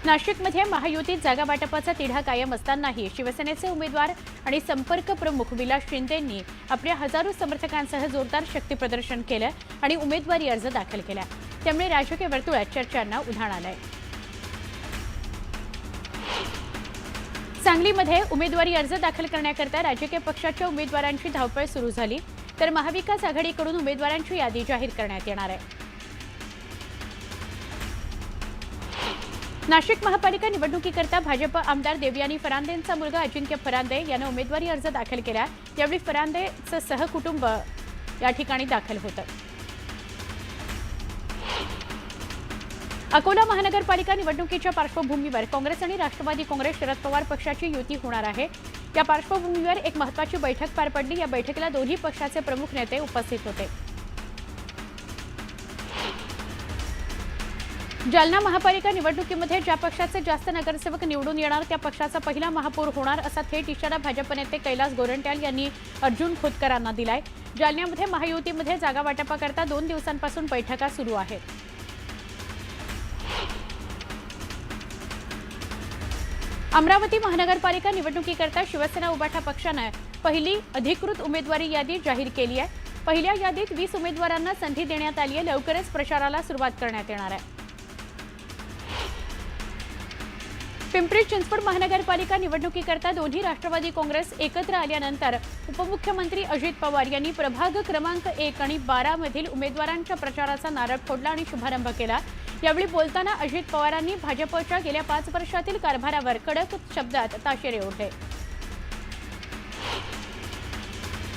नाशिकमध्ये महायुतीत जागा वाटपाचा तिढा कायम असतानाही शिवसेनेचे उमेदवार आणि संपर्क प्रमुख विलास शिंदेंनी आपल्या हजारो समर्थकांसह जोरदार शक्ती प्रदर्शन केलं आणि उमेदवारी अर्ज दाखल केला। त्यामुळे राजकीय वर्तुळात चर्चांना उधाण आलंय। सांगलीमध्ये उमेदवारी अर्ज दाखल करण्याकरता राजकीय पक्षाच्या उमेदवारांची धावपळ सुरू झाली, तर महाविकास आघाडीकडून उमेदवारांची यादी जाहीर करण्यात येणार आहे। नाशिक महापालिका निवडणुकीकरता भाजप आमदार देवयानी फरांदेंचा मुलगा अजिंक्य फरांदे यानं उमेदवारी अर्ज दाखल केला। यावेळी फरांदेचं सहकुटुंब या ठिकाणी दाखल होतं। अकोला महानगरपालिका निवडणुकीच्या पार्श्वभूमीवर काँग्रेस आणि राष्ट्रवादी काँग्रेस शरद पवार पक्षाची युती होणार आहे। या पार्श्वभूमीवर एक महत्त्वाची बैठक पार पडली। या बैठकीला दोन्ही पक्षाचे प्रमुख नेते उपस्थित होते। जालना महापालिका निवडणुकीमध्ये ज्या पक्षाचे जास्त नगरसेवक निवडून येणार त्या पक्षाचा पहिला महापौर होणार असा थेट इशारा भाजप नेते कैलास गोरंट्याल यांनी अर्जुन खोतकरांना दिलाय। जालन्यामध्ये महायुतीमध्ये जागा वाटपाकरता 2 दिवसांपासून बैठका सुरू आहेत। अमरावती महानगरपालिका निवडणुकीकरता शिवसेना उबाठा पक्षाने पहिली अधिकृत उमेदवारी यादी जाहीर केली आहे। पहिल्या यादीत 20 उमेदवारांना संधी देण्यात आली आहे। लवकरच प्रचाराला सुरुवात करण्यात येणार आहे। पिंपरी चिंचवड महानगरपालिका निवडणुकीकरता दोन्ही राष्ट्रवादी काँग्रेस एकत्र आल्यानंतर उपमुख्यमंत्री अजित पवार यांनी प्रभाग क्रमांक 1 आणि 12 मधील उमेदवारांच्या प्रचाराचा नारळ फोडला आणि शुभारंभ केला। यावेळी बोलताना अजित पवारांनी भाजपच्या गेल्या 5 वर्षातील कारभारावर कडक शब्दात ताशेरे ओढले।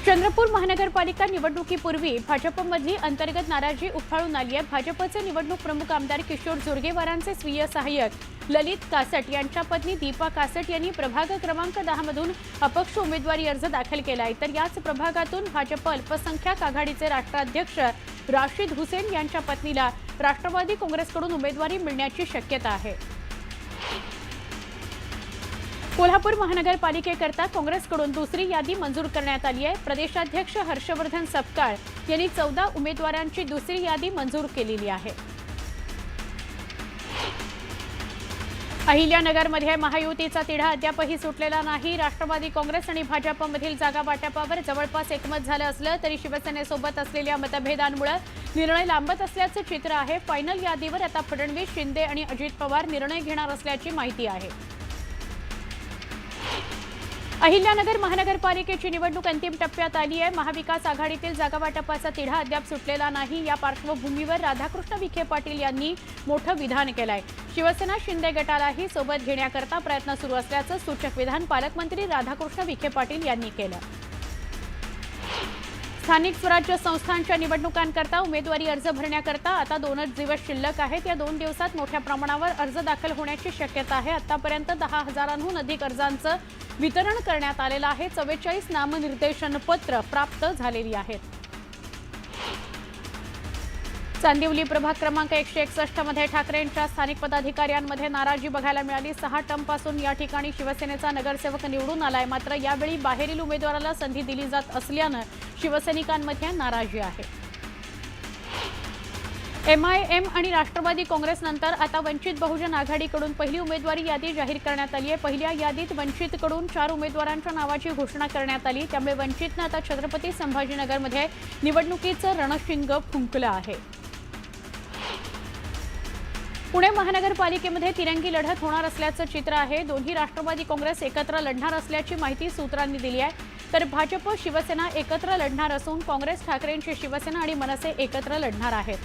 चंद्रपूर महानगरपालिका निवडणुकीपूर्वी भाजपमधली अंतर्गत नाराजी उफाळून आली आहे। भाजपचे निवडणूक प्रमुख आमदार किशोर जोरगेवारांचे स्वीय सहाय्यक ललित कासट यांच्या पत्नी दीपा कासट यांनी प्रभाग क्रमांक 10 मधून अपक्ष उमेदवारी अर्ज दाखल केलाय। तर याच प्रभागातून भाजप अल्पसंख्याक आघाडीचे राष्ट्राध्यक्ष राशिद हुसेन यांच्या पत्नीला राष्ट्रवादी काँग्रेसकडून उमेदवारी मिळण्याची शक्यता आहे। कोल्हापूर महानगरपालिकेकरता काँग्रेसकडून दुसरी यादी मंजूर करण्यात आली आहे। प्रदेशाध्यक्ष हर्षवर्धन सपकाळ यांनी 14 उमेदवारांची दुसरी यादी मंजूर केलेली आहे। अहिल्यानगरमध्ये महायुतीचा तिढा अद्यापही सुटलेला नाही। राष्ट्रवादी काँग्रेस आणि भाजपमधील जागा वाटपावर जवळपास एकमत झालं असलं तरी शिवसेनेसोबत असलेल्या मतभेदांमुळे निर्णय लांबत असल्याचं चित्र आहे। फायनल यादीवर आता फडणवीस, शिंदे आणि अजित पवार निर्णय घेणार असल्याची माहिती आहे। अहिल्यानगर महानगरपालिकेची निवडणूक अंतिम टप्प्यात आली आहे। महाविकास आघाडीतील जागा वाटपाचा तिढा अद्याप सुटलेला नाही। या पार्श्वभूमीवर राधाकृष्ण विखे पाटील यांनी मोठं विधान केलंय। शिवसेना शिंदे गटालाही सोबत घेण्याकरता प्रयत्न सुरू असल्याचं सूचक विधान पालकमंत्री राधाकृष्ण विखे पाटील यांनी केलं। स्थानिक स्वराज्य संस्थांच्या निवडणुकांकरता उमेदवारी अर्ज भरण्याकरता आता 2च दिवस शिल्लक आहेत। या 2 दिवसात मोठ्या प्रमाणावर अर्ज दाखल होण्याची शक्यता आहे। आतापर्यंत 10,000हून अधिक अर्जांचं वितरण करण्यात आलेलं आहे। 44 नामनिर्देशनपत्र प्राप्त झालेली आहेत। चांदिवली प्रभाग क्रमांक 161 मध्ये ठाकरेंच्या स्थानिक पदाधिकाऱ्यांमध्ये नाराजी बघायला मिळाली। 6 टर्मपासून या ठिकाणी शिवसेनेचा नगरसेवक निवडून आलाय, मात्र यावेळी बाहेरील उमेदवाराला संधी दिली जात असल्यानं शिवसैनिकांमध्ये नाराजी आहे। MIM आणि राष्ट्रवादी काँग्रेसनंतर आता वंचित बहुजन आघाडीकडून पहिली उमेदवारी यादी जाहीर करण्यात आली आहे। पहिल्या यादीत वंचितकडून 4 उमेदवारांच्या नावाची घोषणा करण्यात आली। त्यामुळे वंचितनं आता छत्रपती संभाजीनगरमध्ये निवडणुकीचं रणशिंग फुंकलं आहे। पुणे महानगरपालिकेमध्ये तिरंगी लढत होणार असल्याचं चित्र आहे। दोन्ही राष्ट्रवादी काँग्रेस एकत्र लढणार असल्याची माहिती सूत्रांनी दिली आहे। तर भाजप शिवसेना एकत्र लढणार असून काँग्रेस ठाकरेंची शिवसेना आणि मनसे एकत्र लढणार आहेत।